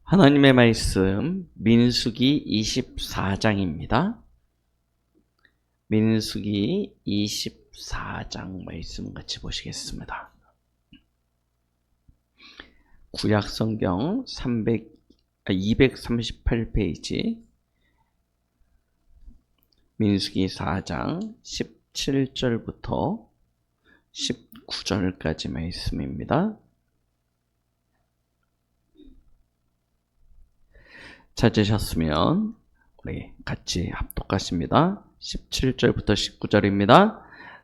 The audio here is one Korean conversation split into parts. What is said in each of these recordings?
하나님의 말씀 민수기 24장입니다. 민수기 24장 말씀 같이 보시겠습니다. 구약성경 238페이지 민수기 4장 17절부터 19절까지 말씀입니다. 찾으셨으면 우리 같이 합독하십니다. 17절부터 19절입니다.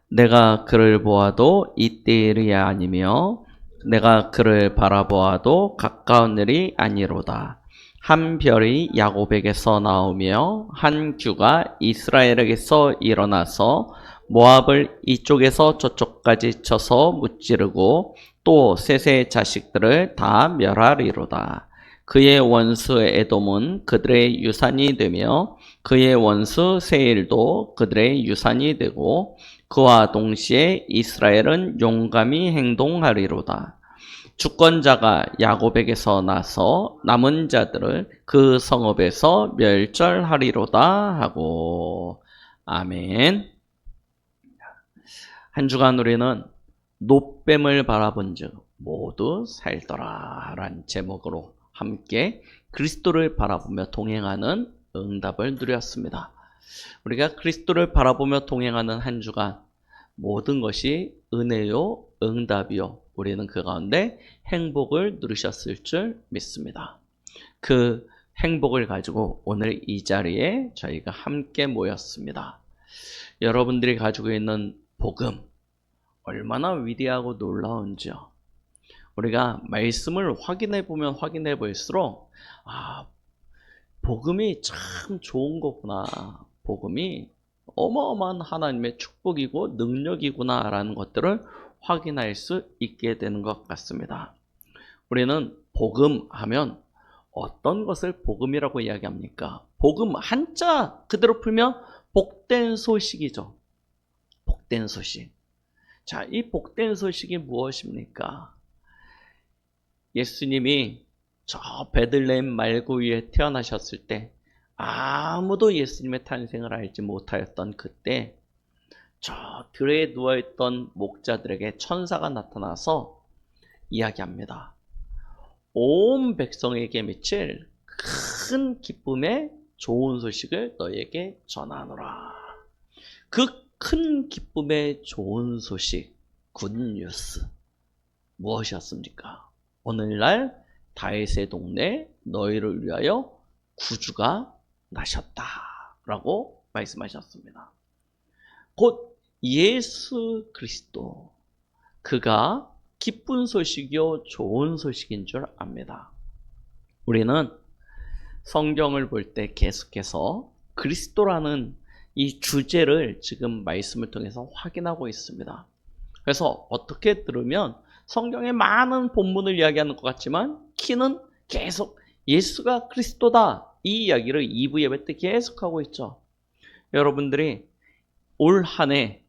내가 그를 보아도 이때의 일이 아니며 내가 그를 바라보아도 가까운 일이 아니로다. 한 별이 야곱에게서 나오며 한 규가 이스라엘에게서 일어나서 모압을 이쪽에서 저쪽까지 쳐서 무찌르고 또 셋의 자식들을 다 멸하리로다. 그의 원수 에돔은 그들의 유산이 되며 그의 원수 세일도 그들의 유산이 되고 그와 동시에 이스라엘은 용감히 행동하리로다. 주권자가 야곱에게서 나서 남은 자들을 그 성읍에서 멸절하리로다 하고. 아멘. 한 주간 우리는 놋뱀을 바라본 즉 모두 살더라 라는 제목으로 함께 그리스도를 바라보며 동행하는 응답을 누렸습니다. 우리가 그리스도를 바라보며 동행하는 한 주간 모든 것이 은혜요 응답이요 우리는 그 가운데 행복을 누리셨을 줄 믿습니다. 그 행복을 가지고 오늘 이 자리에 저희가 함께 모였습니다. 여러분들이 가지고 있는 복음 얼마나 위대하고 놀라운지요. 우리가 말씀을 확인해 보면 확인해 볼수록 복음이 참 좋은 거구나. 복음이 어마어마한 하나님의 축복이고 능력이구나 라는 것들을 확인할 수 있게 되는 것 같습니다. 우리는 복음 하면 어떤 것을 복음이라고 이야기합니까? 복음 한자 그대로 풀면 복된 소식이죠. 복된 소식. 자, 이 복된 소식이 무엇입니까? 예수님이 저 베들레헴 말구 위에 태어나셨을 때 아무도 예수님의 탄생을 알지 못하였던 그때 저 들에 누워있던 목자들에게 천사가 나타나서 이야기합니다. 온 백성에게 미칠 큰 기쁨의 좋은 소식을 너에게 전하노라. 그 큰 기쁨의 좋은 소식, 굿뉴스 무엇이었습니까? 오늘날 다윗의 동네 너희를 위하여 구주가 나셨다 라고 말씀하셨습니다. 곧 예수 그리스도, 그가 기쁜 소식이요 좋은 소식인 줄 압니다. 우리는 성경을 볼 때 계속해서 그리스도라는 이 주제를 지금 말씀을 통해서 확인하고 있습니다. 그래서 어떻게 들으면 성경의 많은 본문을 이야기하는 것 같지만 키는 계속 예수가 그리스도다 이 이야기를 2부 예배 때 계속하고 있죠. 여러분들이 올 한 해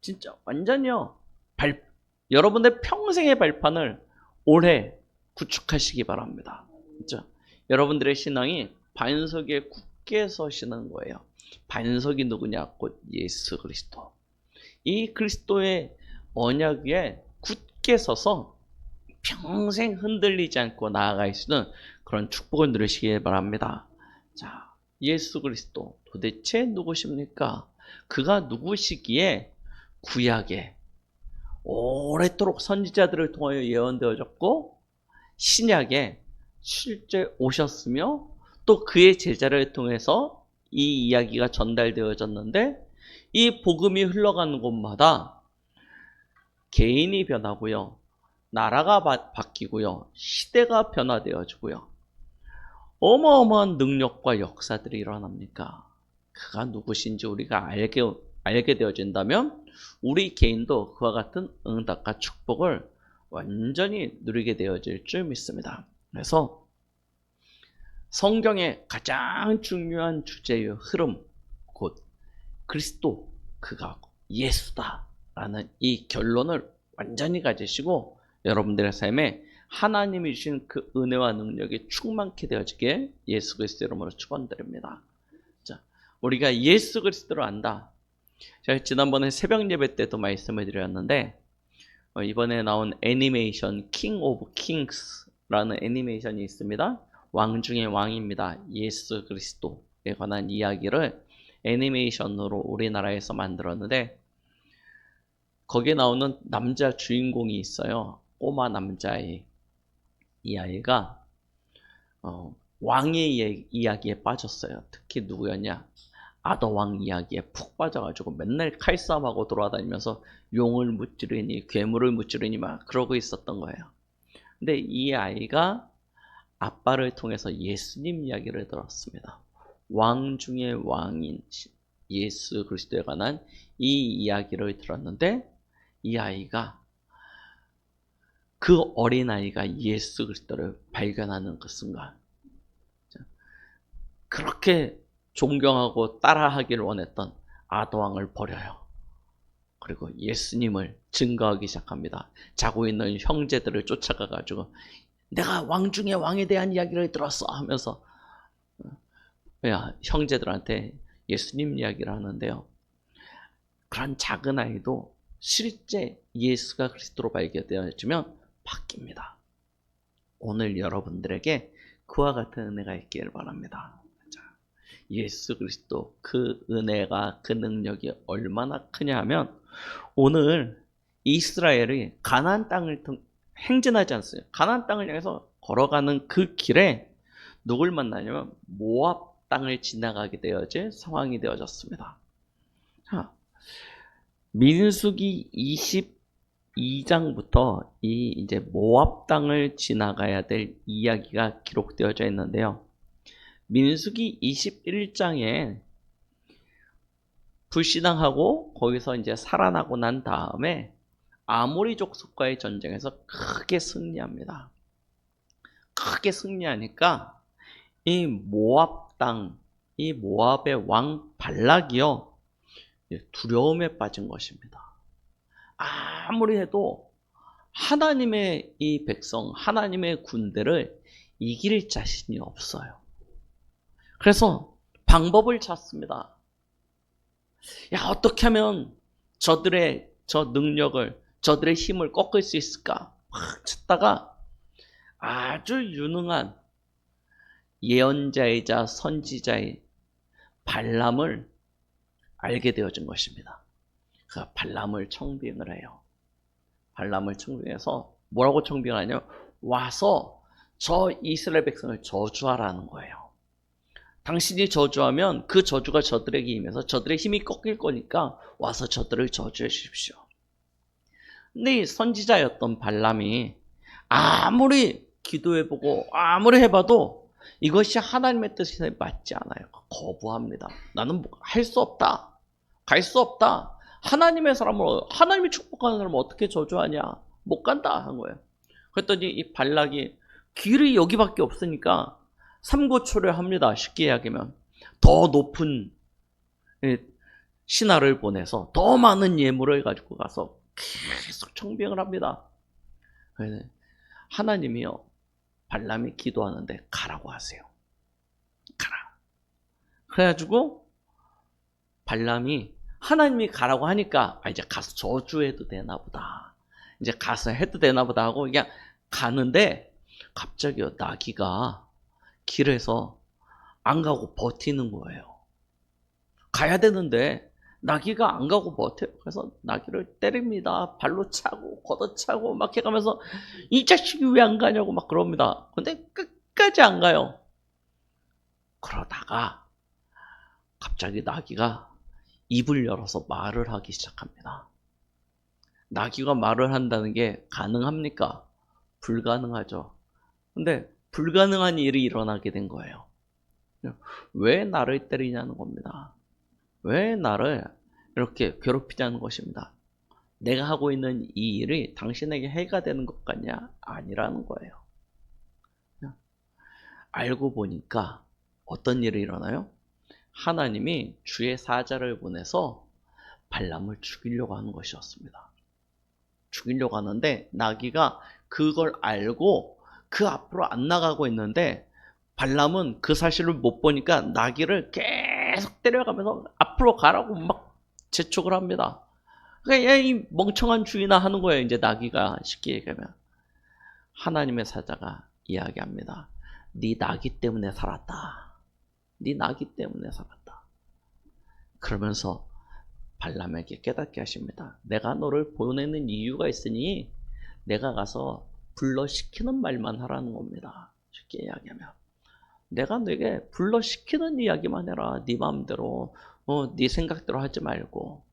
진짜 완전히요 여러분의 평생의 발판을 올해 구축하시기 바랍니다. 진짜 여러분들의 신앙이 반석에 굳게 서시는 거예요. 반석이 누구냐? 곧 예수 그리스도. 이 그리스도의 언약 위에 굳게 서서 평생 흔들리지 않고 나아갈 수 있는 그런 축복을 누리시길 바랍니다. 자, 예수 그리스도 도대체 누구십니까? 그가 누구시기에 구약에 오래도록 선지자들을 통하여 예언되어졌고 신약에 실제 오셨으며 또 그의 제자를 통해서 이 이야기가 전달되어졌는데 이 복음이 흘러가는 곳마다 개인이 변하고요. 나라가 바뀌고요. 시대가 변화되어지고요. 어마어마한 능력과 역사들이 일어납니까? 그가 누구신지 우리가 알게 되어진다면 우리 개인도 그와 같은 응답과 축복을 완전히 누리게 되어질 줄 믿습니다. 그래서 성경의 가장 중요한 주제의 흐름, 곧 그리스도, 그가 예수다 라는 이 결론을 완전히 가지시고 여러분들의 삶에 하나님이 주신 그 은혜와 능력이 충만케 되어지게 예수 그리스도 이름으로 축원드립니다. 자, 우리가 예수 그리스도를 안다. 제가 지난번에 새벽 예배 때도 말씀을 드렸는데 이번에 나온 애니메이션 킹 오브 킹스라는 애니메이션이 있습니다. 왕 중의 왕입니다. 예수 그리스도에 관한 이야기를 애니메이션으로 우리나라에서 만들었는데 거기에 나오는 남자 주인공이 있어요. 꼬마 남자아이. 이 아이가 왕의 이야기에 빠졌어요. 특히 누구였냐? 아더왕 이야기에 푹 빠져가지고 맨날 칼싸움하고 돌아다니면서 용을 무찌르니 괴물을 무찌르니 막 그러고 있었던 거예요. 근데 이 아이가 아빠를 통해서 예수님 이야기를 들었습니다. 왕 중의 왕인 예수 그리스도에 관한 이 이야기를 들었는데 이 아이가 그 어린아이가 예수 그리스도를 발견하는 그 순간 그렇게 존경하고 따라하기를 원했던 아더왕을 버려요. 그리고 예수님을 증거하기 시작합니다. 자고 있는 형제들을 쫓아가가지고 내가 왕 중의 왕에 대한 이야기를 들었어 하면서 형제들한테 예수님 이야기를 하는데요. 그런 작은 아이도 실제 예수가 그리스도로 발견되어지면 바뀝니다. 오늘 여러분들에게 그와 같은 은혜가 있기를 바랍니다. 예수 그리스도 그 은혜가 그 능력이 얼마나 크냐 하면 오늘 이스라엘이 가나안 땅을 행진하지 않습니다. 가나안 땅을 향해서 걸어가는 그 길에 누굴 만나냐면 모압 땅을 지나가게 되어질 상황이 되어졌습니다. 자, 민수기 22장부터 이 이제 모압 땅을 지나가야 될 이야기가 기록되어져 있는데요. 민수기 21장에 불신앙하고 거기서 이제 살아나고 난 다음에 아모리 족속과의 전쟁에서 크게 승리합니다. 크게 승리하니까 이 모압 땅, 이 모압의 왕 발락이요 두려움에 빠진 것입니다. 아무리 해도 하나님의 이 백성, 하나님의 군대를 이길 자신이 없어요. 그래서 방법을 찾습니다. 야, 어떻게 하면 저들의 저 능력을, 저들의 힘을 꺾을 수 있을까? 확 찾다가 아주 유능한 예언자이자 선지자의 발람을 알게 되어진 것입니다. 그 발람을 청빙을 해요. 발람을 청빙해서 뭐라고 청빙을 하냐면 와서 저 이스라엘 백성을 저주하라는 거예요. 당신이 저주하면 그 저주가 저들에게 임해서 저들의 힘이 꺾일 거니까 와서 저들을 저주해 주십시오. 근데 이 선지자였던 발람이 아무리 기도해보고 아무리 해봐도 이것이 하나님의 뜻에 맞지 않아요. 거부합니다. 나는 할 수 없다. 갈 수 없다. 하나님의 사람을, 하나님이 축복하는 사람을 어떻게 저주하냐. 못 간다 한 거예요. 그랬더니 이 발락이 길이 여기밖에 없으니까 삼고초려합니다. 쉽게 이야기하면 더 높은 신하를 보내서 더 많은 예물을 가지고 가서 계속 청빙을 합니다. 하나님이요 발람이 기도하는데 가라고 하세요. 가라. 그래가지고 발람이 하나님이 가라고 하니까 이제 가서 저주해도 되나 보다. 이제 가서 해도 되나 보다 하고 그냥 가는데 갑자기요 나귀가 길에서 안 가고 버티는 거예요. 가야 되는데 나귀가 안 가고 버텨요. 그래서 나귀를 때립니다. 발로 차고 걷어차고 막 해가면서 이 자식이 왜 안 가냐고 막 그럽니다. 근데 끝까지 안 가요. 그러다가 갑자기 나귀가 입을 열어서 말을 하기 시작합니다. 나귀가 말을 한다는 게 가능합니까? 불가능하죠. 근데 불가능한 일이 일어나게 된 거예요. 왜 나를 때리냐는 겁니다. 왜 나를 이렇게 괴롭히자는 것입니다. 내가 하고 있는 이 일이 당신에게 해가 되는 것 같냐? 아니라는 거예요. 알고 보니까 어떤 일이 일어나요? 하나님이 주의 사자를 보내서 발람을 죽이려고 하는 것이었습니다. 죽이려고 하는데 나귀가 그걸 알고 그 앞으로 안 나가고 있는데 발람은 그 사실을 못 보니까 나귀를 계속 때려가면서 앞으로 가라고 막 재촉을 합니다. 그러니까 이 멍청한 주인아 하는 거예요. 이제 나귀가 쉽게 얘기하면. 하나님의 사자가 이야기합니다. 네 나귀 때문에 살았다. 네 나귀 때문에 살았다. 그러면서 발람에게 깨닫게 하십니다. 내가 너를 보내는 이유가 있으니 내가 가서 불러시키는 말만 하라는 겁니다. 쉽게 이야기하면. 내가 너에게 불러시키는 이야기만 해라. 네 마음대로 네 생각대로 하지 말고.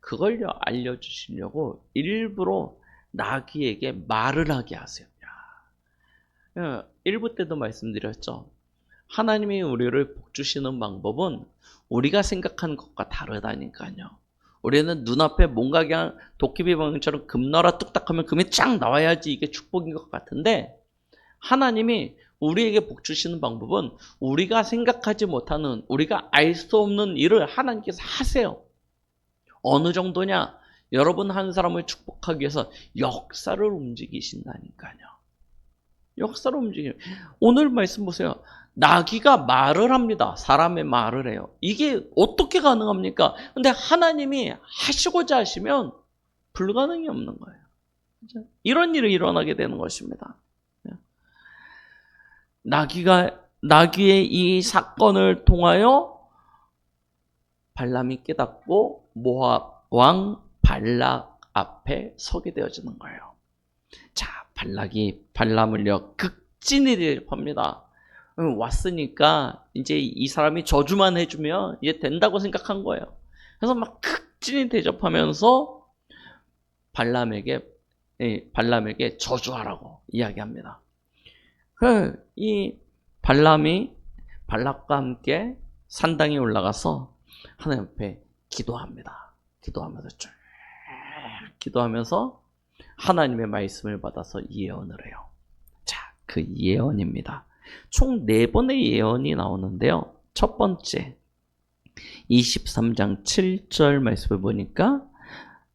그걸 알려주시려고 일부러 나귀에게 말을 하게 하세요. 1부 때도 말씀드렸죠. 하나님이 우리를 복주시는 방법은 우리가 생각하는 것과 다르다니까요. 우리는 눈앞에 뭔가 그냥 도깨비 방처럼 금 나라 뚝딱 하면 금이 쫙 나와야지 이게 축복인 것 같은데, 하나님이 우리에게 복주시는 방법은 우리가 생각하지 못하는, 우리가 알 수 없는 일을 하나님께서 하세요. 어느 정도냐? 여러분 한 사람을 축복하기 위해서 역사를 움직이신다니까요. 역사를 움직여요. 오늘 말씀 보세요. 나귀가 말을 합니다. 사람의 말을 해요. 이게 어떻게 가능합니까? 근데 하나님이 하시고자 하시면 불가능이 없는 거예요. 이런 일이 일어나게 되는 것입니다. 나귀의 이 사건을 통하여 발람이 깨닫고 모압 왕 발락 앞에 서게 되어지는 거예요. 자, 발람을요 극진히 대접합니다. 왔으니까 이제 이 사람이 저주만 해주면 이제 된다고 생각한 거예요. 그래서 막 극진히 대접하면서 발람에게 저주하라고 이야기합니다. 이 발람이 발락과 함께 산당에 올라가서 하나님 앞에 기도합니다. 기도하면서 하나님의 말씀을 받아서 예언을 해요. 자, 그 예언입니다. 총 4번의 예언이 나오는데요. 첫 번째 23장 7절 말씀을 보니까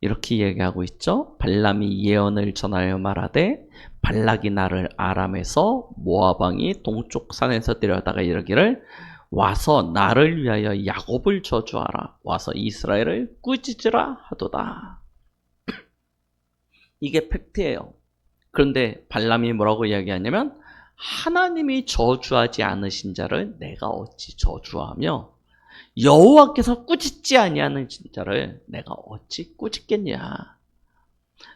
이렇게 얘기하고 있죠. 발람이 예언을 전하여 말하되 발락이 나를 아람에서 모압 왕이 동쪽 산에서 데려다가 이르기를 와서 나를 위하여 야곱을 저주하라. 와서 이스라엘을 꾸짖으라 하도다. 이게 팩트예요. 그런데 발람이 뭐라고 이야기하냐면 하나님이 저주하지 않으신 자를 내가 어찌 저주하며 여호와께서 꾸짖지 아니하는 자를 내가 어찌 꾸짖겠냐.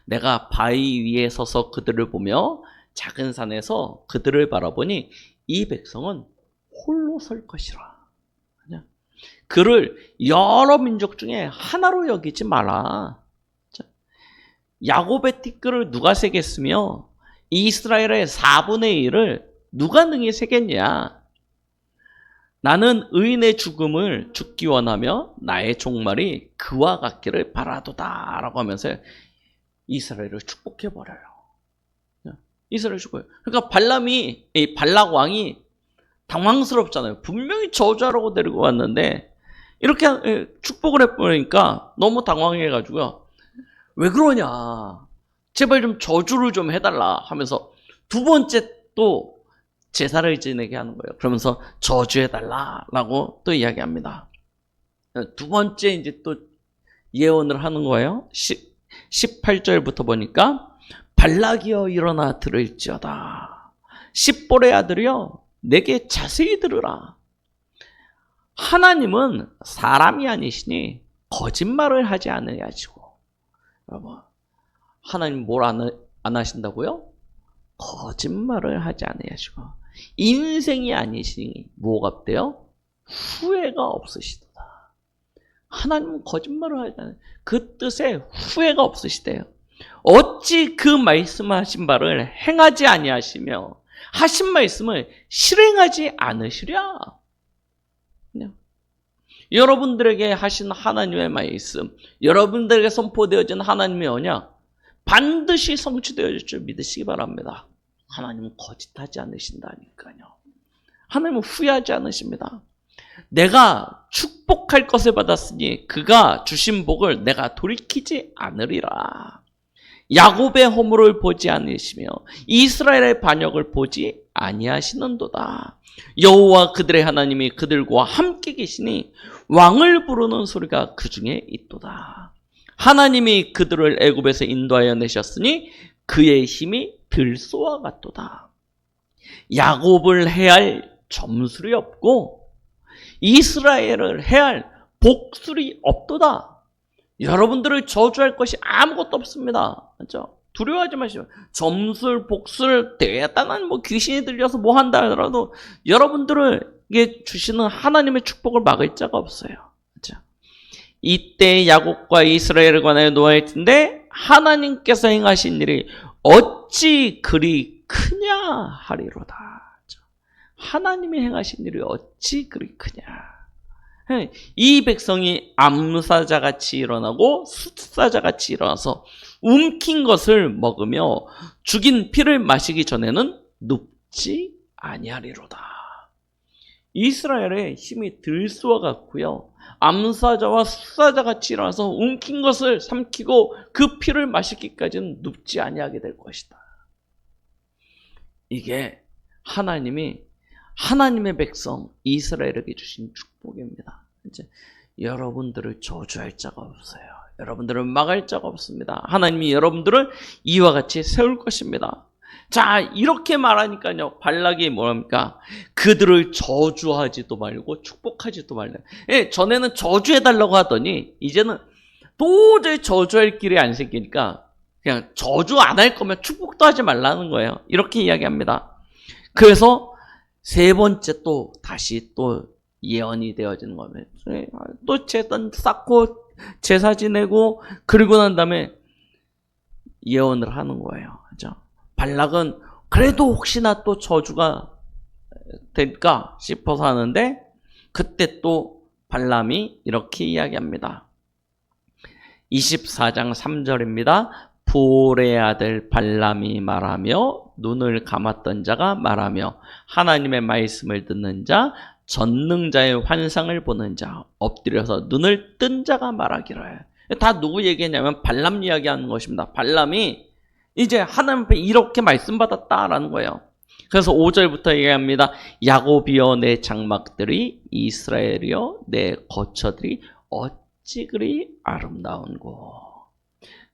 내가 바위 위에 서서 그들을 보며 작은 산에서 그들을 바라보니 이 백성은 홀로 설 것이라. 그를 여러 민족 중에 하나로 여기지 마라. 야곱의 티끌을 누가 세겠으며 이스라엘의 4분의 1을 누가 능히 세겠냐. 나는 의인의 죽음을 죽기 원하며 나의 종말이 그와 같기를 바라도다 라고 하면서 이스라엘을 축복해버려요. 이스라엘 축복해요. 그러니까 발락 왕이 당황스럽잖아요. 분명히 저주하라고 데리고 왔는데 이렇게 축복을 해버리니까 너무 당황해가지고요. 왜 그러냐. 제발 좀 저주를 좀 해달라 하면서 두 번째 또 제사를 지내게 하는 거예요. 그러면서 저주해달라라고 또 이야기합니다. 두 번째 이제 또 예언을 하는 거예요. 18절부터 보니까 발락이여 일어나 들을지어다. 십볼의 아들이여 내게 자세히 들으라. 하나님은 사람이 아니시니 거짓말을 하지 않으시고. 여러분, 하나님 뭘 안 하신다고요? 거짓말을 하지 않으시고 인생이 아니시니 뭐가 없대요? 후회가 없으시도다. 하나님은 거짓말을 하지 않아요. 그 뜻에 후회가 없으시대요. 어찌 그 말씀하신 바를 행하지 아니하시며 하신 말씀을 실행하지 않으시랴. 여러분들에게 하신 하나님의 말씀, 여러분들에게 선포되어진 하나님의 언약 반드시 성취되어질 줄 믿으시기 바랍니다. 하나님은 거짓하지 않으신다니까요. 하나님은 후회하지 않으십니다. 내가 축복할 것을 받았으니 그가 주신 복을 내가 돌이키지 않으리라. 야곱의 허물을 보지 않으시며 이스라엘의 반역을 보지 아니하시는도다. 여호와 그들의 하나님이 그들과 함께 계시니 왕을 부르는 소리가 그 중에 있도다. 하나님이 그들을 애굽에서 인도하여 내셨으니 그의 힘이 들소와 같도다. 야곱을 해할 점술이 없고 이스라엘을 해할 복술이 없도다. 여러분들을 저주할 것이 아무것도 없습니다. 그렇죠? 두려워하지 마시오. 점술, 복술, 대단한 귀신이 들려서 뭐 한다 하더라도 여러분들에게 주시는 하나님의 축복을 막을 자가 없어요. 그렇죠? 이때 야곱과 이스라엘에 관하여 노하였 텐데 하나님께서 행하신 일이 어찌 그리 크냐 하리로다. 그렇죠? 하나님이 행하신 일이 어찌 그리 크냐. 이 백성이 암사자같이 일어나고 숫사자같이 일어나서 움킨 것을 먹으며 죽인 피를 마시기 전에는 눕지 아니하리로다. 이스라엘의 힘이 들소와 같고요. 암사자와 숫사자같이 일어나서 움킨 것을 삼키고 그 피를 마시기까지는 눕지 아니하게 될 것이다. 이게 하나님의 백성 이스라엘에게 주신 축복입니다. 이제 여러분들을 저주할 자가 없어요. 여러분들을 막을 자가 없습니다. 하나님이 여러분들을 이와 같이 세울 것입니다. 자, 이렇게 말하니까요, 발락이 뭐랍니까? 그들을 저주하지도 말고 축복하지도 말라. 예, 전에는 저주해달라고 하더니 이제는 도저히 저주할 길이 안 생기니까 그냥 저주 안 할 거면 축복도 하지 말라는 거예요. 이렇게 이야기합니다. 그래서 세 번째 또 다시 또 예언이 되어지는 거면 또 제단 쌓고 제사 지내고 그리고 난 다음에 예언을 하는 거예요. 그죠? 발락은 그래도 혹시나 또 저주가 될까 싶어서 하는데 그때 또 발람이 이렇게 이야기합니다. 24장 3절입니다. 부올의 아들 발람이 말하며 눈을 감았던 자가 말하며 하나님의 말씀을 듣는 자 전능자의 환상을 보는 자 엎드려서 눈을 뜬 자가 말하기를. 다 누구 얘기냐면 발람 이야기하는 것입니다. 발람이 이제 하나님 앞에 이렇게 말씀받았다라는 거예요. 그래서 5절부터 얘기합니다. 야곱이여 내 장막들이 이스라엘이여 내 거처들이 어찌 그리 아름다운고.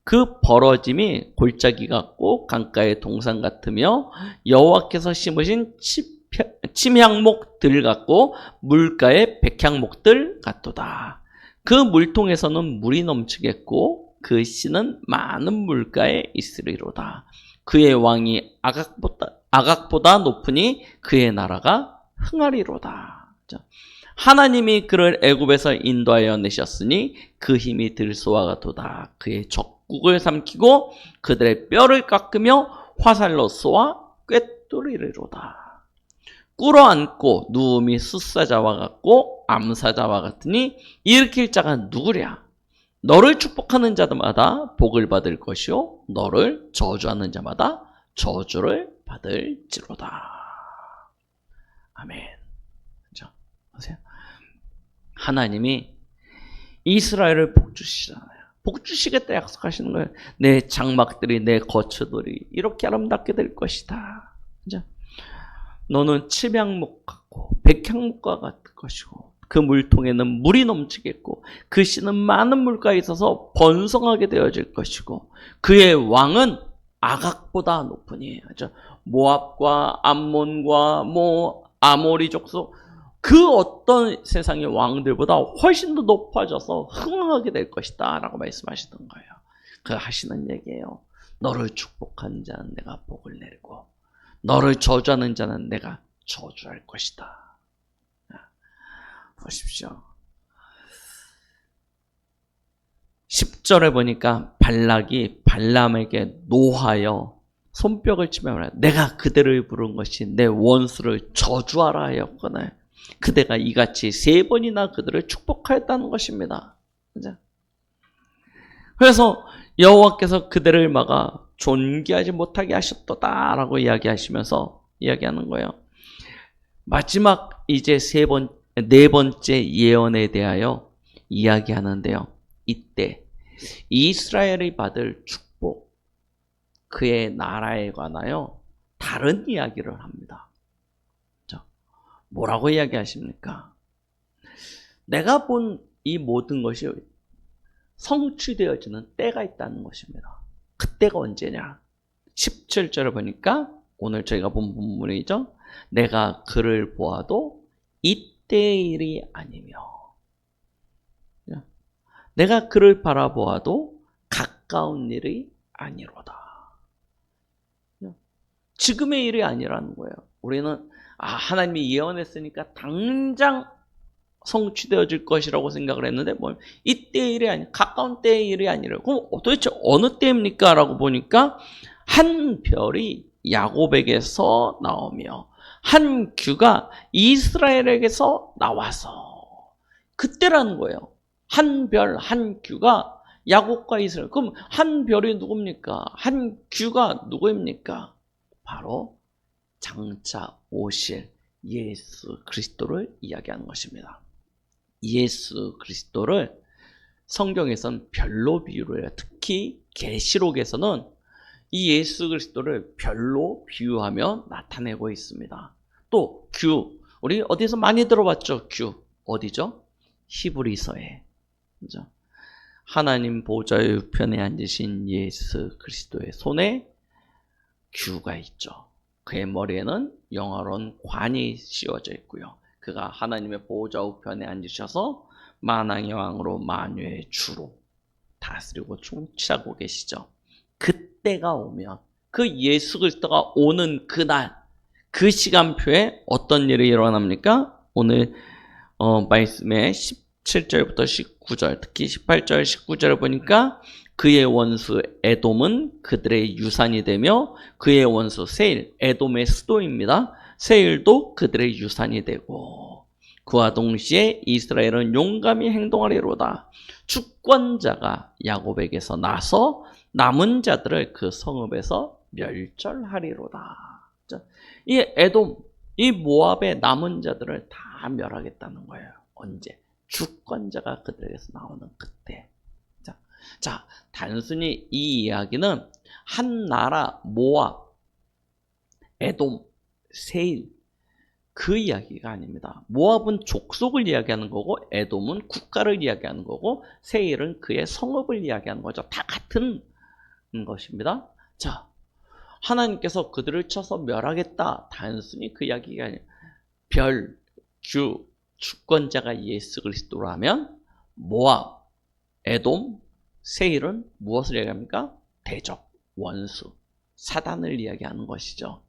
그 벌어짐이 골짜기 같고 강가의 동산 같으며 여호와께서 심으신 침향목들 같고 물가의 백향목들 같도다. 그 물통에서는 물이 넘치겠고 그 씨는 많은 물가에 있으리로다. 그의 왕이 아각보다 높으니 그의 나라가 흥하리로다. 하나님이 그를 애굽에서 인도하여 내셨으니 그 힘이 들소와 같도다. 그의 적국을 삼키고 그들의 뼈를 깎으며 화살로 쏘아 꿰뚫이리로다. 꿇어앉고 누움이 숫사자와 같고 암사자와 같으니 일으킬 자가 누구랴? 너를 축복하는 자마다 복을 받을 것이요 너를 저주하는 자마다 저주를 받을지로다. 아멘. 자, 보세요. 하나님이 이스라엘을 복주시잖아요. 복주시겠다 약속하시는 거예요. 내 장막들이 내 거처들이 이렇게 아름답게 될 것이다. 그죠? 너는 칠향목 같고 백향목과 같을 것이고 그 물통에는 물이 넘치겠고 그 씨는 많은 물가에 있어서 번성하게 되어질 것이고 그의 왕은 아각보다 높으니 모압과 암몬과 아모리 족속 그 어떤 세상의 왕들보다 훨씬 더 높아져서 흥하게 될 것이다 라고 말씀하시던 거예요. 그 하시는 얘기예요. 너를 축복하는 자는 내가 복을 내리고 너를 저주하는 자는 내가 저주할 것이다. 보십시오. 10절에 보니까 발락이 발람에게 노하여 손뼉을 치며 말하여 내가 그대를 부른 것이 내 원수를 저주하라 하였거늘 그대가 이같이 3번이나 그들을 축복하였다는 것입니다. 그래서 여호와께서 그들을 막아 존귀하지 못하게 하셨도다 라고 이야기하시면서 이야기하는 거예요. 마지막 이제 네 번째 예언에 대하여 이야기하는데요. 이때 이스라엘이 받을 축복, 그의 나라에 관하여 다른 이야기를 합니다. 뭐라고 이야기하십니까? 내가 본 이 모든 것이 성취되어지는 때가 있다는 것입니다. 그때가 언제냐? 17절을 보니까 오늘 저희가 본 본문이죠. 내가 그를 보아도 이때의 일이 아니며 내가 그를 바라보아도 가까운 일이 아니로다. 지금의 일이 아니라는 거예요. 우리는 하나님이 예언했으니까 당장 성취되어질 것이라고 생각을 했는데 이때의 일이 아니 가까운 때의 일이 아니라 그럼 도대체 어느 때입니까? 라고 보니까 한 별이 야곱에게서 나오며 한 규가 이스라엘에게서 나와서 그때라는 거예요. 한 별, 한 규가 야곱과 이스라엘. 그럼 한 별이 누굽니까? 한 규가 누구입니까? 바로 장차 오실 예수 그리스도를 이야기하는 것입니다. 예수 그리스도를 성경에서는 별로 비유를 해요. 특히 계시록에서는 이 예수 그리스도를 별로 비유하며 나타내고 있습니다. 또 규, 우리 어디서 많이 들어봤죠? 규 어디죠? 히브리서에. 그죠? 하나님 보좌의 우편에 앉으신 예수 그리스도의 손에 규가 있죠. 그의 머리에는 영화로운 관이 씌워져 있고요. 그가 하나님의 보좌 우편에 앉으셔서 만왕의 왕으로 만유의 주로 다스리고 통치하고 계시죠. 그때가 오면 그 예수 그리스도가 오는 그날 그 시간표에 어떤 일이 일어납니까? 오늘 말씀의 17절부터 19절 특히 18절 19절을 보니까 그의 원수 에돔은 그들의 유산이 되며 그의 원수 세일, 에돔의 수도입니다. 세일도 그들의 유산이 되고 그와 동시에 이스라엘은 용감히 행동하리로다. 주권자가 야곱에게서 나서 남은 자들을 그 성읍에서 멸절하리로다. 이 에돔, 이 모압의 남은 자들을 다 멸하겠다는 거예요. 언제? 주권자가 그들에게서 나오는 그때. 자, 단순히 이 이야기는 한 나라 모압, 에돔, 세일 그 이야기가 아닙니다. 모압은 족속을 이야기하는 거고 에돔은 국가를 이야기하는 거고 세일은 그의 성읍을 이야기하는 거죠. 다 같은 것입니다. 자, 하나님께서 그들을 쳐서 멸하겠다. 단순히 그 이야기가 아니라 별, 규, 주권자가 예수 그리스도라면 모압, 에돔, 세일은 무엇을 이야기합니까? 대적, 원수, 사단을 이야기하는 것이죠.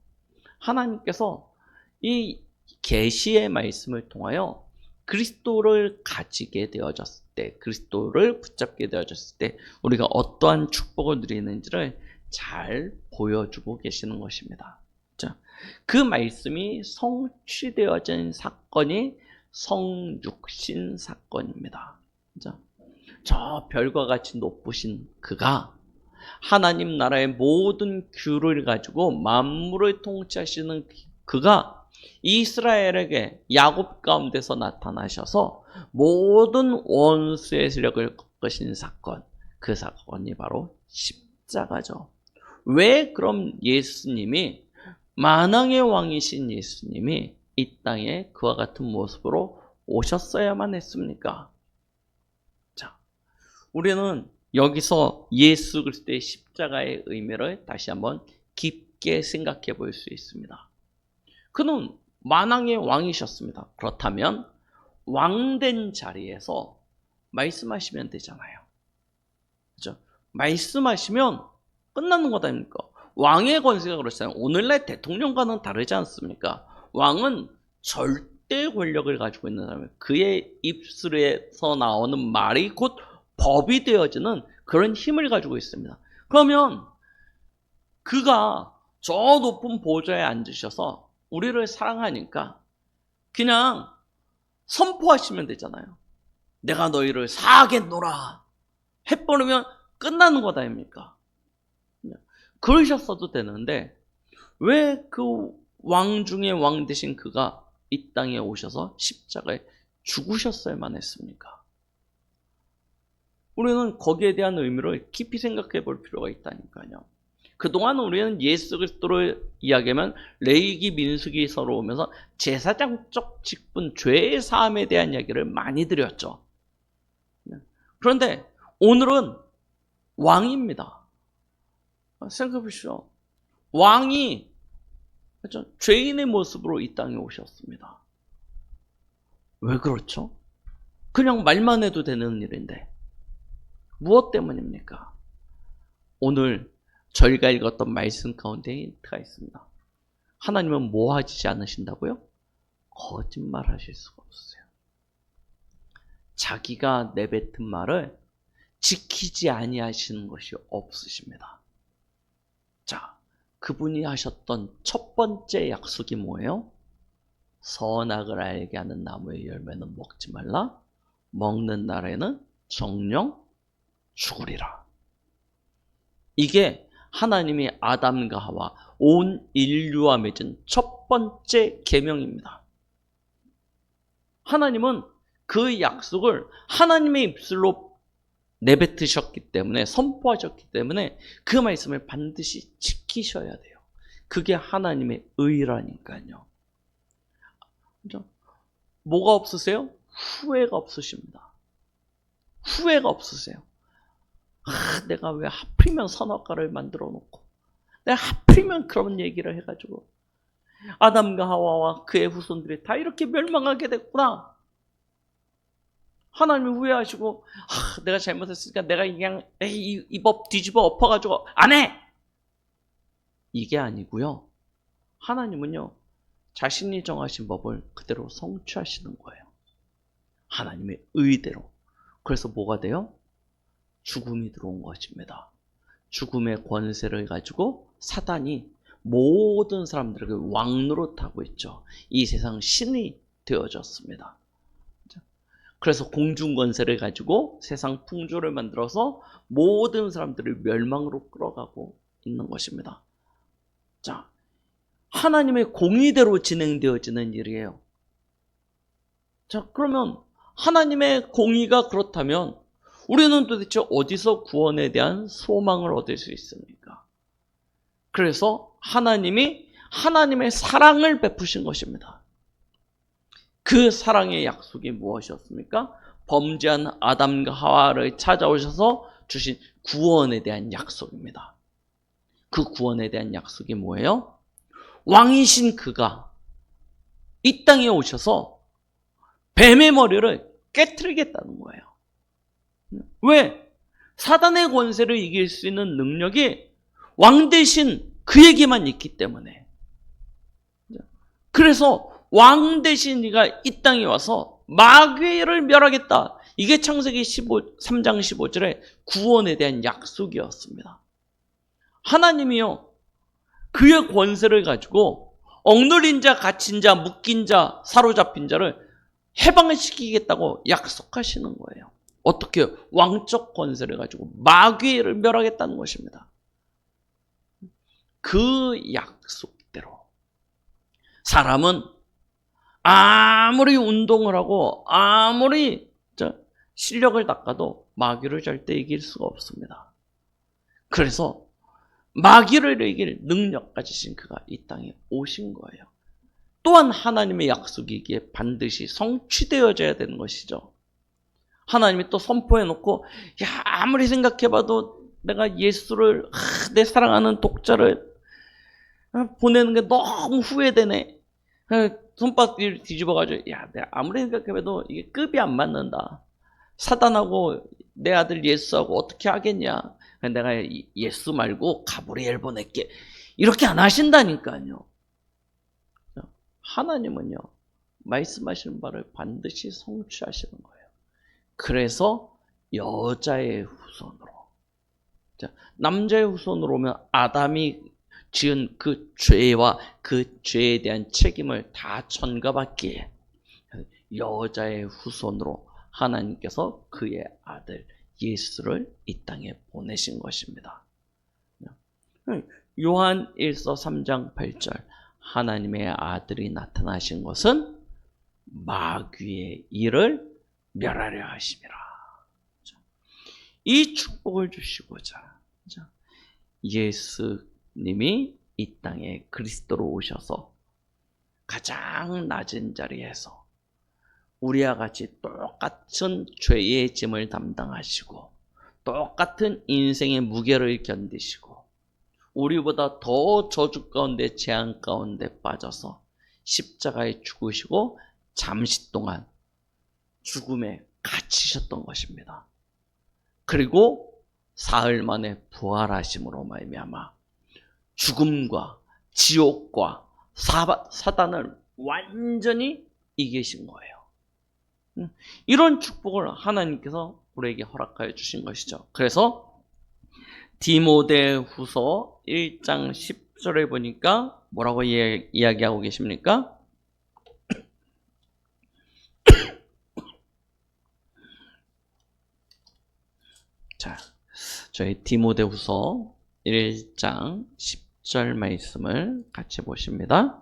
하나님께서 이 계시의 말씀을 통하여 그리스도를 가지게 되어졌을 때, 그리스도를 붙잡게 되어졌을 때 우리가 어떠한 축복을 누리는지를 잘 보여주고 계시는 것입니다. 자, 그 말씀이 성취되어진 사건이 성육신 사건입니다. 자, 저 별과 같이 높으신 그가 하나님 나라의 모든 규를 가지고 만물을 통치하시는 그가 이스라엘에게 야곱 가운데서 나타나셔서 모든 원수의 세력을 꺾으신 사건, 그 사건이 바로 십자가죠. 왜 그럼 예수님이 만왕의 왕이신 예수님이 이 땅에 그와 같은 모습으로 오셨어야만 했습니까? 자, 우리는 여기서 예수 그리스도의 십자가의 의미를 다시 한번 깊게 생각해 볼 수 있습니다. 그는 만왕의 왕이셨습니다. 그렇다면 왕된 자리에서 말씀하시면 되잖아요. 그렇죠? 말씀하시면 끝나는 것 아닙니까? 왕의 권세가 그렇잖아요. 오늘날 대통령과는 다르지 않습니까? 왕은 절대 권력을 가지고 있는 사람이에요. 그의 입술에서 나오는 말이 곧 법이 되어지는 그런 힘을 가지고 있습니다. 그러면 그가 저 높은 보좌에 앉으셔서 우리를 사랑하니까 그냥 선포하시면 되잖아요. 내가 너희를 사하겠노라 해버리면 끝나는 것 아닙니까? 그러셨어도 되는데 왜 그 왕 중에 왕 되신 그가 이 땅에 오셔서 십자가에 죽으셨어야만 했습니까? 우리는 거기에 대한 의미를 깊이 생각해 볼 필요가 있다니까요. 그동안 우리는 예수 그리스도를 이야기하면 레위기 민수기 서로 오면서 제사장적 직분 죄의 사함에 대한 이야기를 많이 드렸죠. 그런데 오늘은 왕입니다. 생각해 보시죠. 왕이 그렇죠? 죄인의 모습으로 이 땅에 오셨습니다. 왜 그렇죠? 그냥 말만 해도 되는 일인데 무엇 때문입니까? 오늘 저희가 읽었던 말씀 가운데 힌트가 있습니다. 하나님은 뭐 하시지 않으신다고요? 거짓말 하실 수가 없어요. 자기가 내뱉은 말을 지키지 아니하시는 것이 없으십니다. 자, 그분이 하셨던 첫 번째 약속이 뭐예요? 선악을 알게 하는 나무의 열매는 먹지 말라. 먹는 날에는 정령 죽으리라. 이게 하나님이 아담과 하와 온 인류와 맺은 첫 번째 계명입니다. 하나님은 그 약속을 하나님의 입술로 내뱉으셨기 때문에, 선포하셨기 때문에 그 말씀을 반드시 지키셔야 돼요. 그게 하나님의 의라니까요. 그렇죠? 뭐가 없으세요? 후회가 없으십니다. 후회가 없으세요. 내가 왜 하필이면 선악과를 만들어 놓고, 내가 하필이면 그런 얘기를 해가지고 아담과 하와와 그의 후손들이 다 이렇게 멸망하게 됐구나. 하나님이 후회하시고, 내가 잘못했으니까 내가 그냥 이 법 뒤집어 엎어가지고 안 해! 이게 아니고요. 하나님은요, 자신이 정하신 법을 그대로 성취하시는 거예요. 하나님의 의대로. 그래서 뭐가 돼요? 죽음이 들어온 것입니다. 죽음의 권세를 가지고 사단이 모든 사람들에게 왕노릇하고 있죠. 이 세상 신이 되어졌습니다. 그래서 공중권세를 가지고 세상 풍조를 만들어서 모든 사람들을 멸망으로 끌어가고 있는 것입니다. 자, 하나님의 공의대로 진행되어지는 일이에요. 자, 그러면 하나님의 공의가 그렇다면 우리는 도대체 어디서 구원에 대한 소망을 얻을 수 있습니까? 그래서 하나님이 하나님의 사랑을 베푸신 것입니다. 그 사랑의 약속이 무엇이었습니까? 범죄한 아담과 하와를 찾아오셔서 주신 구원에 대한 약속입니다. 그 구원에 대한 약속이 뭐예요? 왕이신 그가 이 땅에 오셔서 뱀의 머리를 깨트리겠다는 거예요. 왜? 사단의 권세를 이길 수 있는 능력이 왕 대신 그에게만 있기 때문에. 그래서 왕 대신 네가 이 땅에 와서 마귀를 멸하겠다. 이게 창세기 3장 15절에 구원에 대한 약속이었습니다. 하나님이요, 그의 권세를 가지고 억눌린 자, 갇힌 자, 묶인 자, 사로잡힌 자를 해방을 시키겠다고 약속하시는 거예요. 어떻게? 왕적 권세를 가지고 마귀를 멸하겠다는 것입니다. 그 약속대로 사람은 아무리 운동을 하고 아무리 실력을 닦아도 마귀를 절대 이길 수가 없습니다. 그래서 마귀를 이길 능력 가지신 그가 이 땅에 오신 거예요. 또한 하나님의 약속이기에 반드시 성취되어져야 되는 것이죠. 하나님이 또 선포해놓고, 야, 아무리 생각해봐도 내가 예수를, 내 사랑하는 독자를 보내는 게 너무 후회되네. 손바닥을 뒤집어가지고, 야, 내가 아무리 생각해봐도 이게 급이 안 맞는다. 사단하고 내 아들 예수하고 어떻게 하겠냐. 내가 예수 말고 가브리엘 보낼게. 이렇게 안 하신다니까요. 하나님은요, 말씀하시는 바를 반드시 성취하시는 거예요. 그래서 여자의 후손으로, 남자의 후손으로 오면 아담이 지은 그 죄와 그 죄에 대한 책임을 다 전가받기에 여자의 후손으로 하나님께서 그의 아들 예수를 이 땅에 보내신 것입니다. 요한 1서 3장 8절, 하나님의 아들이 나타나신 것은 마귀의 일을 멸하려 하심이라. 이 축복을 주시고자 예수님이 이 땅에 그리스도로 오셔서 가장 낮은 자리에서 우리와 같이 똑같은 죄의 짐을 담당하시고 똑같은 인생의 무게를 견디시고 우리보다 더 저주 가운데 재앙 가운데 빠져서 십자가에 죽으시고 잠시 동안 죽음에 갇히셨던 것입니다. 그리고 사흘 만에 부활하심으로 말미암아 죽음과 지옥과 사단을 완전히 이기신 거예요. 이런 축복을 하나님께서 우리에게 허락하여 주신 것이죠. 그래서 디모데후서 1장 10절에 보니까 뭐라고 이야기하고 계십니까? 자, 저희 디모데후서 1장 10절 말씀을 같이 보십니다.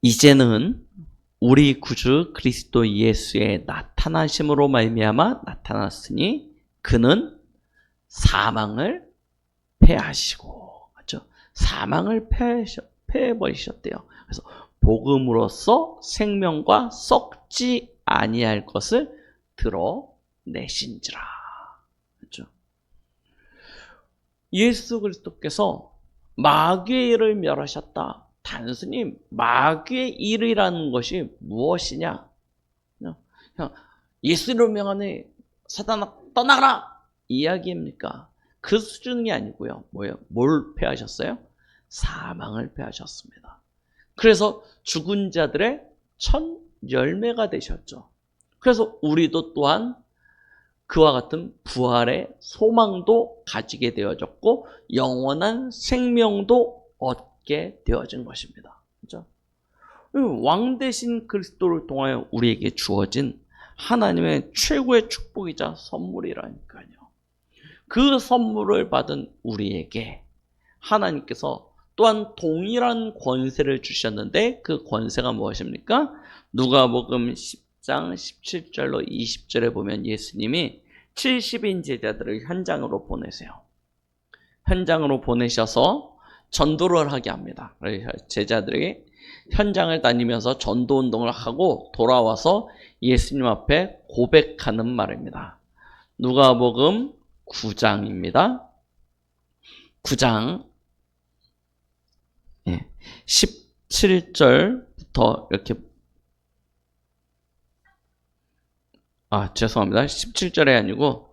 이제는 우리 구주 그리스도 예수의 나타나심으로 말미암아 나타났으니 그는 사망을 패하시고, 그렇죠? 사망을 패해버리셨대요. 그래서 복음으로써 생명과 썩지 아니할 것을 드러내신지라. 그렇죠? 예수 그리스도께서 마귀의 일을 멸하셨다. 단순히 마귀의 일이라는 것이 무엇이냐? 그냥 예수로 명하니 사단아 떠나가라! 이야기입니까? 그 수준이 아니고요. 뭐예요? 뭘 패하셨어요? 사망을 패하셨습니다. 그래서 죽은 자들의 첫 열매가 되셨죠. 그래서 우리도 또한 그와 같은 부활의 소망도 가지게 되어졌고 영원한 생명도 얻게 되어진 것입니다. 그렇죠? 왕 대신 그리스도를 통하여 우리에게 주어진 하나님의 최고의 축복이자 선물이라니까요. 그 선물을 받은 우리에게 하나님께서 또한 동일한 권세를 주셨는데 그 권세가 무엇입니까? 누가복음 10장 17절로 20절에 보면 예수님이 70인 제자들을 현장으로 보내세요. 현장으로 보내셔서 전도를 하게 합니다. 제자들이 현장을 다니면서 전도 운동을 하고 돌아와서 예수님 앞에 고백하는 말입니다. 누가복음 9장입니다. 9장 17절부터 이렇게 죄송합니다. 17절이 아니고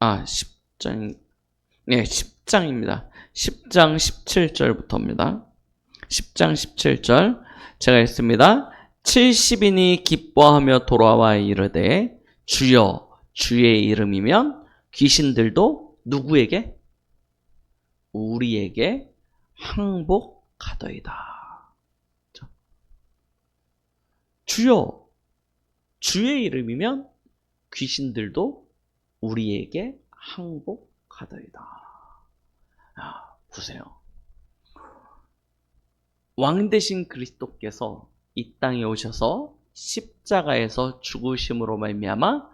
10장입니다. 10장 17절부터입니다. 10장 17절 제가 읽습니다. 70인이 기뻐하며 돌아와 이르되 주여 주의 이름이면 귀신들도 누구에게? 우리에게 항복하더이다. 주여 주의 이름이면 귀신들도 우리에게 항복하더이다. 보세요. 왕 대신 그리스도께서 이 땅에 오셔서 십자가에서 죽으심으로 말미암아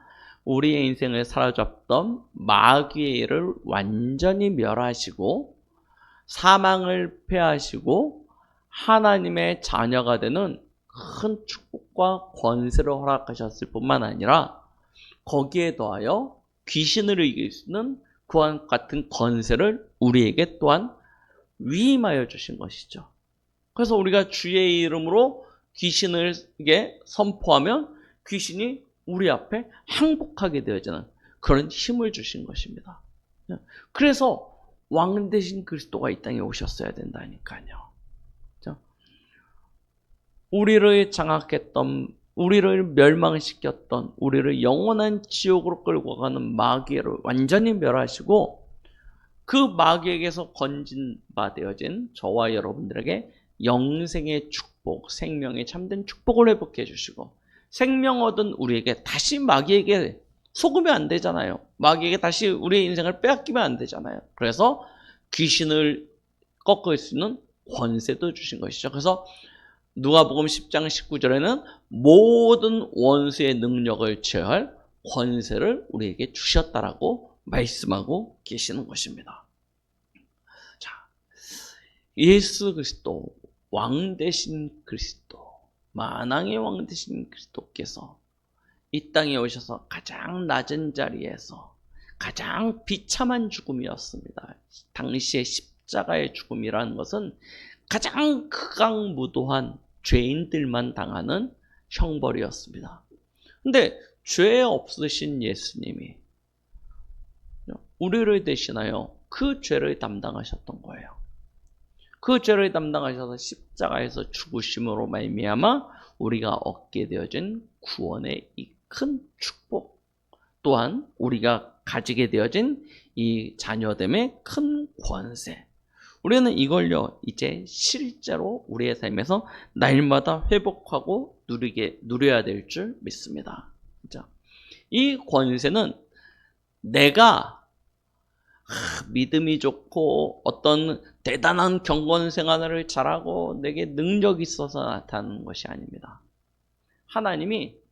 우리의 인생을 사로잡던 마귀의 일을 완전히 멸하시고 사망을 패하시고 하나님의 자녀가 되는 큰 축복과 권세를 허락하셨을 뿐만 아니라 거기에 더하여 귀신을 이길 수 있는 그와 같은 권세를 우리에게 또한 위임하여 주신 것이죠. 그래서 우리가 주의 이름으로 귀신에게 선포하면 귀신이 우리 앞에 항복하게 되어지는 그런 힘을 주신 것입니다. 그래서 왕 대신 그리스도가 이 땅에 오셨어야 된다니까요. 우리를 장악했던, 우리를 멸망시켰던, 우리를 영원한 지옥으로 끌고 가는 마귀를 완전히 멸하시고 그 마귀에게서 건진 바 되어진 저와 여러분들에게 영생의 축복, 생명의 참된 축복을 회복해 주시고 생명 얻은 우리에게 다시 마귀에게 속으면 안 되잖아요. 마귀에게 다시 우리의 인생을 빼앗기면 안 되잖아요. 그래서 귀신을 꺾을 수 있는 권세도 주신 것이죠. 그래서 누가복음 10장 19절에는 모든 원수의 능력을 제어할 권세를 우리에게 주셨다라고 말씀하고 계시는 것입니다. 자, 예수 그리스도, 왕 되신 그리스도, 만왕의 왕 되신 그리스도께서 이 땅에 오셔서 가장 낮은 자리에서 가장 비참한 죽음이었습니다. 당시의 십자가의 죽음이라는 것은 가장 극악무도한 죄인들만 당하는 형벌이었습니다. 근데 죄 없으신 예수님이 우리를 대신하여 그 죄를 담당하셨던 거예요. 그 죄를 담당하셔서 십자가에서 죽으심으로 말미암아 우리가 얻게 되어진 구원의 이 큰 축복, 또한 우리가 가지게 되어진 이 자녀됨의 큰 권세, 우리는 이걸요 이제 실제로 우리의 삶에서 날마다 회복하고 누려야 될 줄 믿습니다. 그렇죠? 이 권세는 내가 믿음이 좋고 어떤 대단한 경건 생활을 잘하고 내게 능력이 있어서 나타나는 것이 아닙니다. 하나님이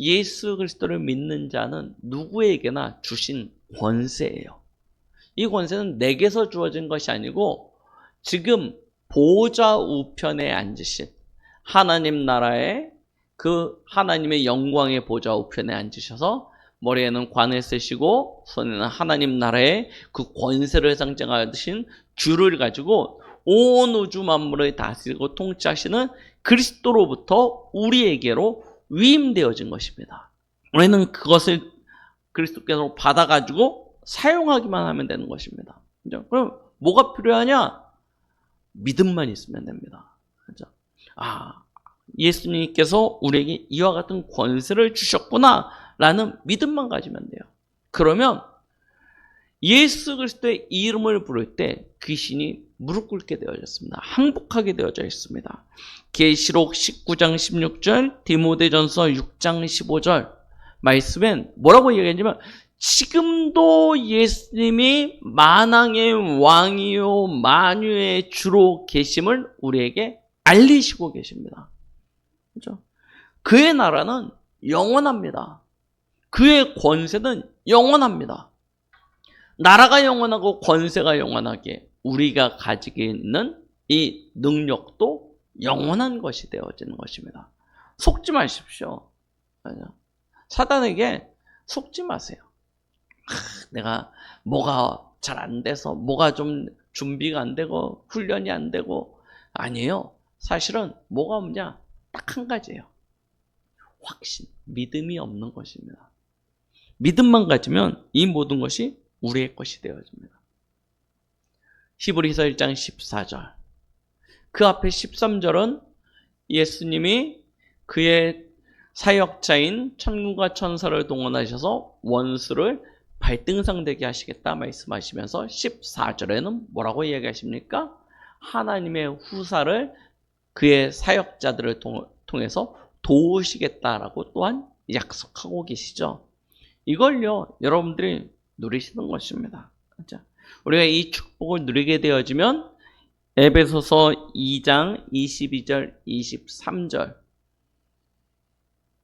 예수 그리스도를 믿는 자는 누구에게나 주신 권세예요. 이 권세는 내게서 주어진 것이 아니고 지금 보좌 우편에 앉으신 하나님 나라의 그 하나님의 영광의 보좌 우편에 앉으셔서 머리에는 관을 쓰시고 손에는 하나님 나라의 그 권세를 상징하신 주를 가지고 온 우주 만물을 다스리고 통치하시는 그리스도로부터 우리에게로 위임되어진 것입니다. 우리는 그것을 그리스도께서 받아가지고 사용하기만 하면 되는 것입니다. 그렇죠? 그럼 뭐가 필요하냐? 믿음만 있으면 됩니다. 그렇죠? 예수님께서 우리에게 이와 같은 권세를 주셨구나 라는 믿음만 가지면 돼요. 그러면 예수 그리스도의 이름을 부를 때 귀신이 무릎 꿇게 되어졌습니다. 항복하게 되어져 있습니다. 계시록 19장 16절, 디모데전서 6장 15절 말씀엔 뭐라고 얘기하냐면 지금도 예수님이 만왕의 왕이요 만유의 주로 계심을 우리에게 알리시고 계십니다. 그렇죠? 그의 나라는 영원합니다. 그의 권세는 영원합니다. 나라가 영원하고 권세가 영원하게 우리가 가지고 있는 이 능력도 영원한 것이 되어지는 것입니다. 속지 마십시오. 사단에게 속지 마세요. 내가 뭐가 잘 안 돼서 뭐가 좀 준비가 안 되고 훈련이 안 되고, 아니에요. 사실은 뭐가 없냐? 딱 한 가지예요. 확신, 믿음이 없는 것입니다. 믿음만 가지면 이 모든 것이 우리의 것이 되어집니다. 히브리서 1장 14절, 그 앞에 13절은 예수님이 그의 사역자인 천군과 천사를 동원하셔서 원수를 발등상되게 하시겠다 말씀하시면서 14절에는 뭐라고 이야기하십니까? 하나님의 후사를 그의 사역자들을 통해서 도우시겠다라고 또한 약속하고 계시죠. 이걸요 여러분들이 누리시는 것입니다. 그렇죠? 우리가 이 축복을 누리게 되어지면 에베소서 2장 22절 23절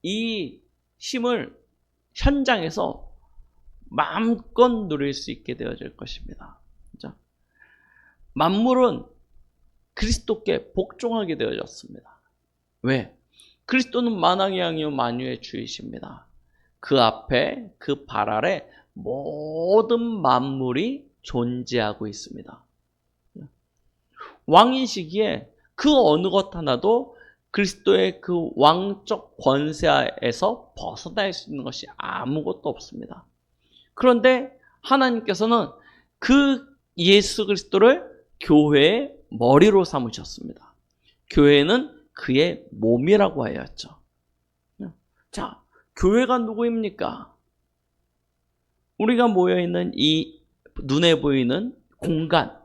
이 힘을 현장에서 마음껏 누릴 수 있게 되어질 것입니다. 그렇죠? 만물은 그리스도께 복종하게 되어졌습니다. 왜? 그리스도는 만왕의 왕이요 만유의 주이십니다. 그 앞에 그 발 아래 모든 만물이 존재하고 있습니다. 왕이시기에 그 어느 것 하나도 그리스도의 그 왕적 권세에서 벗어날 수 있는 것이 아무것도 없습니다. 그런데 하나님께서는 그 예수 그리스도를 교회의 머리로 삼으셨습니다. 교회는 그의 몸이라고 하였죠. 자, 교회가 누구입니까? 우리가 모여있는 이 눈에 보이는 공간,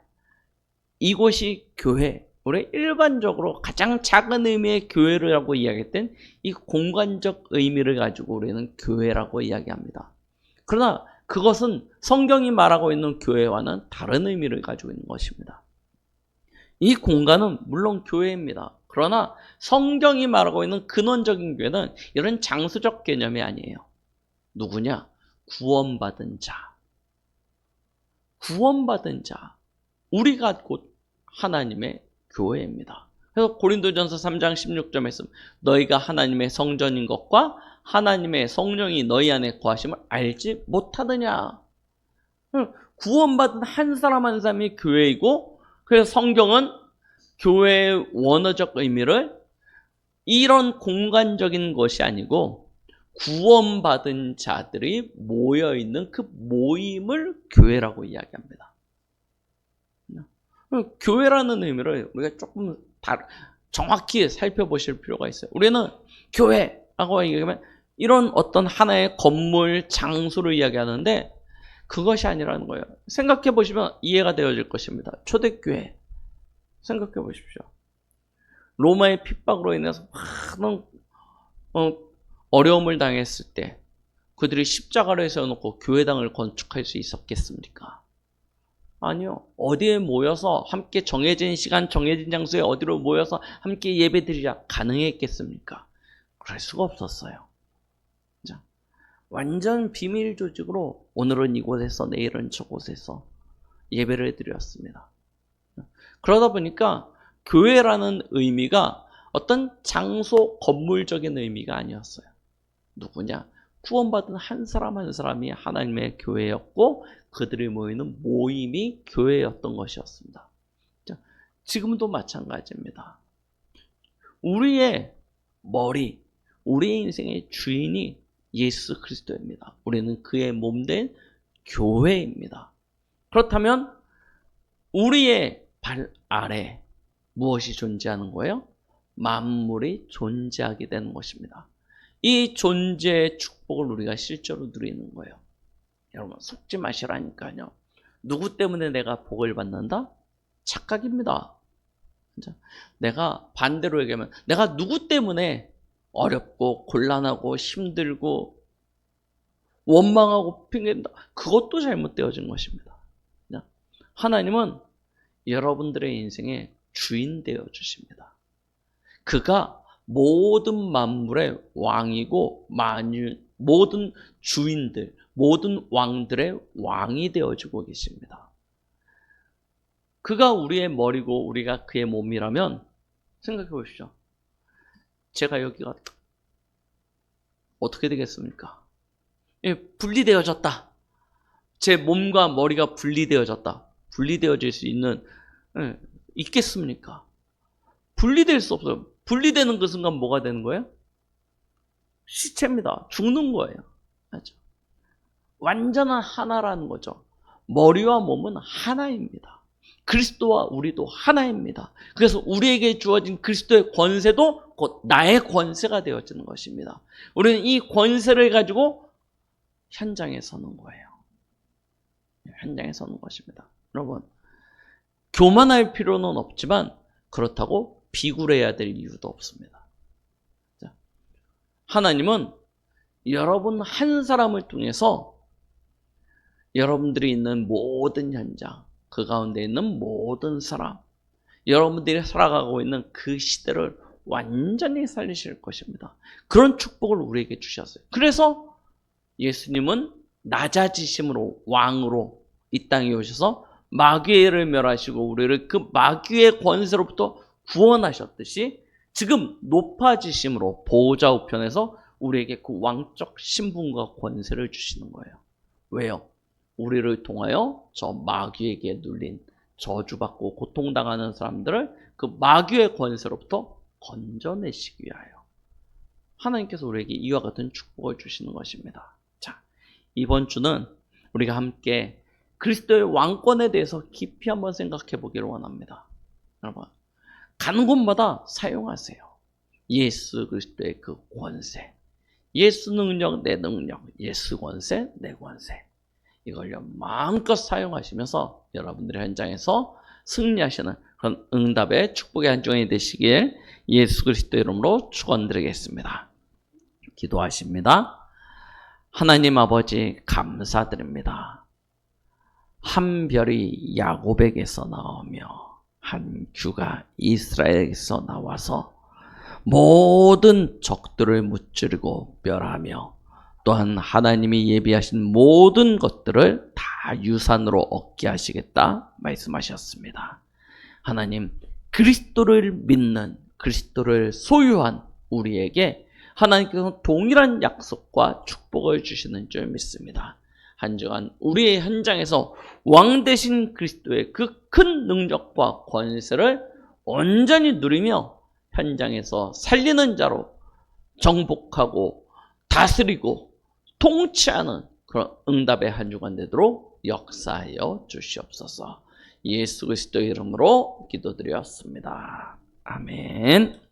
이곳이 교회, 우리 일반적으로 가장 작은 의미의 교회라고 이야기했던 이 공간적 의미를 가지고 우리는 교회라고 이야기합니다. 그러나 그것은 성경이 말하고 있는 교회와는 다른 의미를 가지고 있는 것입니다. 이 공간은 물론 교회입니다. 그러나 성경이 말하고 있는 근원적인 교회는 이런 장소적 개념이 아니에요. 누구냐? 구원받은 자. 구원받은 자. 우리가 곧 하나님의 교회입니다. 그래서 고린도전서 3장 16절 말씀, 너희가 하나님의 성전인 것과 하나님의 성령이 너희 안에 거하심을 알지 못하느냐. 구원받은 한 사람 한 사람이 교회이고, 그래서 성경은 교회의 원어적 의미를 이런 공간적인 것이 아니고 구원받은 자들이 모여있는 그 모임을 교회라고 이야기합니다. 교회라는 의미를 우리가 조금 정확히 살펴보실 필요가 있어요. 우리는 교회라고 얘기하면 이런 어떤 하나의 건물, 장소를 이야기하는데 그것이 아니라는 거예요. 생각해 보시면 이해가 되어질 것입니다. 초대교회 생각해 보십시오. 로마의 핍박으로 인해서 많은 어려움을 당했을 때 그들이 십자가를 세워놓고 교회당을 건축할 수 있었겠습니까? 아니요. 어디에 모여서 함께 정해진 시간, 정해진 장소에 어디로 모여서 함께 예배드리자 가능했겠습니까? 그럴 수가 없었어요. 자, 완전 비밀 조직으로 오늘은 이곳에서 내일은 저곳에서 예배를 드렸습니다. 그러다 보니까 교회라는 의미가 어떤 장소, 건물적인 의미가 아니었어요. 누구냐? 구원받은 한 사람 한 사람이 하나님의 교회였고 그들이 모이는 모임이 교회였던 것이었습니다. 자, 지금도 마찬가지입니다. 우리의 머리, 우리의 인생의 주인이 예수 그리스도입니다. 우리는 그의 몸된 교회입니다. 그렇다면 우리의 발 아래 무엇이 존재하는 거예요? 만물이 존재하게 되는 것입니다. 이 존재의 축복을 우리가 실제로 누리는 거예요. 여러분 속지 마시라니까요. 누구 때문에 내가 복을 받는다? 착각입니다. 내가 반대로 얘기하면 내가 누구 때문에 어렵고 곤란하고 힘들고 원망하고 핑계댄다. 그것도 잘못되어진 것입니다. 하나님은 여러분들의 인생의 주인 되어 주십니다. 그가 모든 만물의 왕이고 모든 주인들, 모든 왕들의 왕이 되어주고 계십니다. 그가 우리의 머리고 우리가 그의 몸이라면 생각해 보십시오. 제가 여기가 어떻게 되겠습니까? 분리되어졌다. 제 몸과 머리가 분리되어졌다. 분리되어질 수 있겠습니까? 분리될 수 없어요. 분리되는 그 순간 뭐가 되는 거예요? 시체입니다. 죽는 거예요. 맞죠? 완전한 하나라는 거죠. 머리와 몸은 하나입니다. 그리스도와 우리도 하나입니다. 그래서 우리에게 주어진 그리스도의 권세도 곧 나의 권세가 되어지는 것입니다. 우리는 이 권세를 가지고 현장에 서는 거예요. 현장에 서는 것입니다. 여러분, 교만할 필요는 없지만 그렇다고 비굴해야 될 이유도 없습니다. 자, 하나님은 여러분 한 사람을 통해서 여러분들이 있는 모든 현장, 그 가운데 있는 모든 사람, 여러분들이 살아가고 있는 그 시대를 완전히 살리실 것입니다. 그런 축복을 우리에게 주셨어요. 그래서 예수님은 낮아지심으로 왕으로 이 땅에 오셔서 마귀를 멸하시고 우리를 그 마귀의 권세로부터 구원하셨듯이 지금 높아지심으로 보호자 우편에서 우리에게 그 왕적 신분과 권세를 주시는 거예요. 왜요? 우리를 통하여 저 마귀에게 눌린 저주받고 고통당하는 사람들을 그 마귀의 권세로부터 건져내시기 위하여 하나님께서 우리에게 이와 같은 축복을 주시는 것입니다. 자, 이번 주는 우리가 함께 그리스도의 왕권에 대해서 깊이 한번 생각해 보기를 원합니다. 여러분, 가는 곳마다 사용하세요. 예수 그리스도의 그 권세, 예수 능력, 내 능력, 예수 권세, 내 권세, 이걸요 마음껏 사용하시면서 여러분들의 현장에서 승리하시는 그런 응답의 축복의 한 종이 되시길 예수 그리스도의 이름으로 축원드리겠습니다. 기도하십니다. 하나님 아버지 감사드립니다. 한 별이 야곱에게서 나오며 한 주가 이스라엘에서 나와서 모든 적들을 무찌르고 멸하며 또한 하나님이 예비하신 모든 것들을 다 유산으로 얻게 하시겠다 말씀하셨습니다. 하나님, 그리스도를 믿는, 그리스도를 소유한 우리에게 하나님께서 동일한 약속과 축복을 주시는 줄 믿습니다. 한 주간 우리의 현장에서 왕 되신 그리스도의 그 큰 능력과 권세를 온전히 누리며 현장에서 살리는 자로 정복하고 다스리고 통치하는 그런 응답의 한 주간 되도록 역사하여 주시옵소서. 예수 그리스도의 이름으로 기도드렸습니다. 아멘.